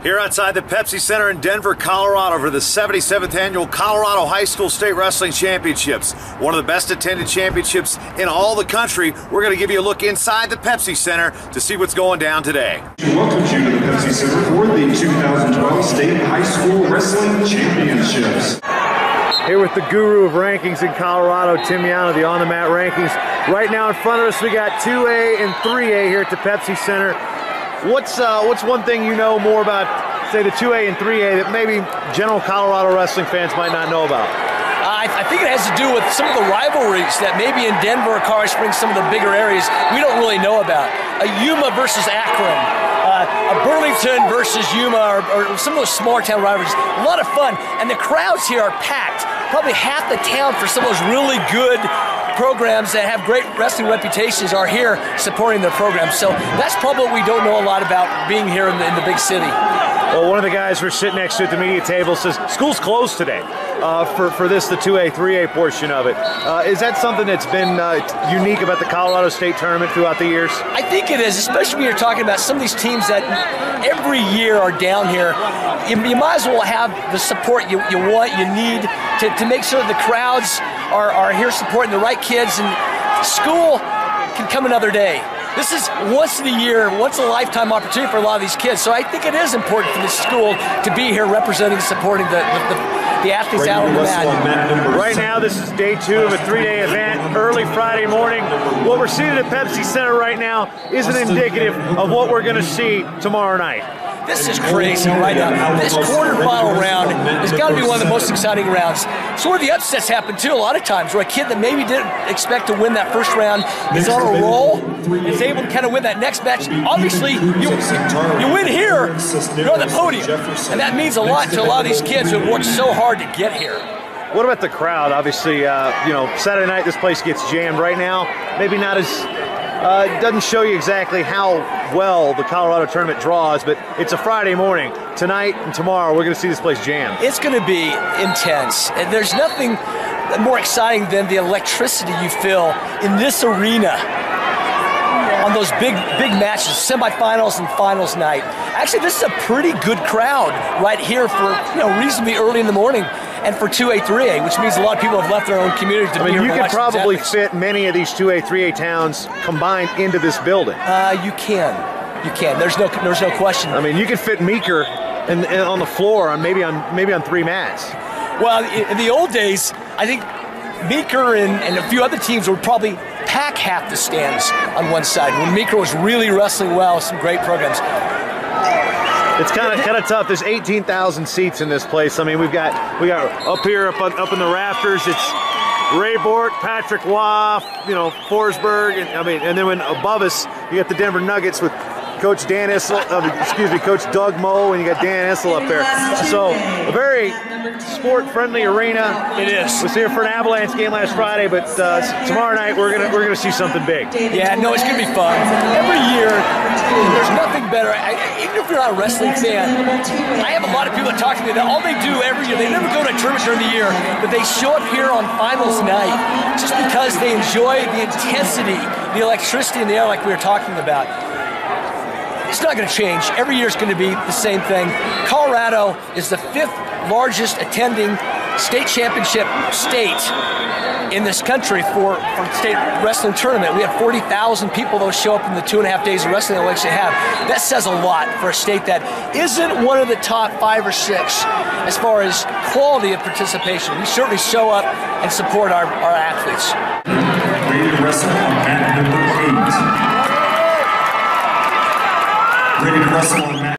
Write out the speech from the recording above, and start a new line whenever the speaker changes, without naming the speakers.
Here outside the Pepsi Center in Denver, Colorado for the 77th Annual Colorado High School State Wrestling Championships. One of the best attended championships in all the country. We're going to give you a look inside the Pepsi Center to see what's going down today.
Welcome you to the Pepsi Center for the 2012 State High School Wrestling Championships.
Here with the guru of rankings in Colorado, Tim Yount of the On the Mat Rankings. Right now in front of us we got 2A and 3A here at the Pepsi Center. What's one thing you know more about, say, the 2A and 3A that maybe general Colorado wrestling fans might not know about?
I think it has to do with some of the rivalries that maybe in Denver or Colorado Springs, some of the bigger areas, we don't really know about. A Yuma versus Akron, a Burlington versus Yuma, or some of those smaller town rivalries. A lot of fun, and the crowds here are packed. Probably half the town for some of those really good programs that have great wrestling reputations are here supporting their programs. So that's probably what we don't know a lot about being here in the big city.
Well, one of the guys we're sitting next to at the media table says school's closed today for this, the 2A, 3A portion of it. Is that something that's been unique about the Colorado State Tournament throughout the years?
I think it is, especially when you're talking about some of these teams that every year are down here. You might as well have the support you want, you need to make sure the crowds are here supporting the right kids, and school can come another day. This is once in a year, once in a lifetime opportunity for a lot of these kids. So I think it is important for the school to be here representing and supporting the athletes out on the mat.
Right now, this is day 2 of a 3-day event, early Friday morning. What we're seeing at Pepsi Center right now isn't indicative of what we're going to see tomorrow night.
This is crazy right now. This quarterfinal round has got to be one of the most exciting rounds. So where the upsets happen too a lot of times, where a kid that maybe didn't expect to win that first round is on a roll, is able to kind of win that next match. Obviously, you win here, you're on the podium. And that means a lot to a lot of these kids who have worked so hard to get here.
What about the crowd? Obviously, Saturday night this place gets jammed. Right now, maybe not as... it doesn't show you exactly how well the Colorado tournament draws, but it's a Friday morning. Tonight and tomorrow, we're going to see this place jammed.
It's going to be intense. And there's nothing more exciting than the electricity you feel in this arena on those big matches, semifinals and finals night. Actually, this is a pretty good crowd right here for reasonably early in the morning. And for 2A, 3A, which means a lot of people have left their own community to be here.
You could probably fit many of these 2A, 3A towns combined into this building.
You can. There's no question.
I mean, you could fit Meeker on the floor on maybe on 3 mats.
Well, in the old days, I think Meeker and a few other teams would probably pack half the stands on one side when Meeker was really wrestling well with some great programs.
It's kind of tough. There's 18,000 seats in this place. I mean, we got up here up in the rafters. It's Ray Bort, Patrick Waff, Forsberg, and then above us you got the Denver Nuggets with Coach Dan Issel, Coach Doug Moe, and you got Dan Issel up there. So a very sport-friendly arena.
It is.
We was here for an Avalanche game last Friday, but tomorrow night we're gonna see something big.
Yeah, no, it's gonna be fun. Every year, there's nothing better. Even if you're not a wrestling fan, I have a lot of people that talk to me that all they do every year, they never go to a tournament during the year, but they show up here on finals night just because they enjoy the intensity, the electricity in the air, like we were talking about. It's not going to change. Every year is going to be the same thing. Colorado is the 5th largest attending state championship state in this country for state wrestling tournament. We have 40,000 people that show up in the 2.5 days of wrestling that we actually have. That says a lot for a state that isn't one of the top 5 or 6 as far as quality of participation. We certainly show up and support our athletes.
Ready to wrestle on mat number 8. Ready to wrestle on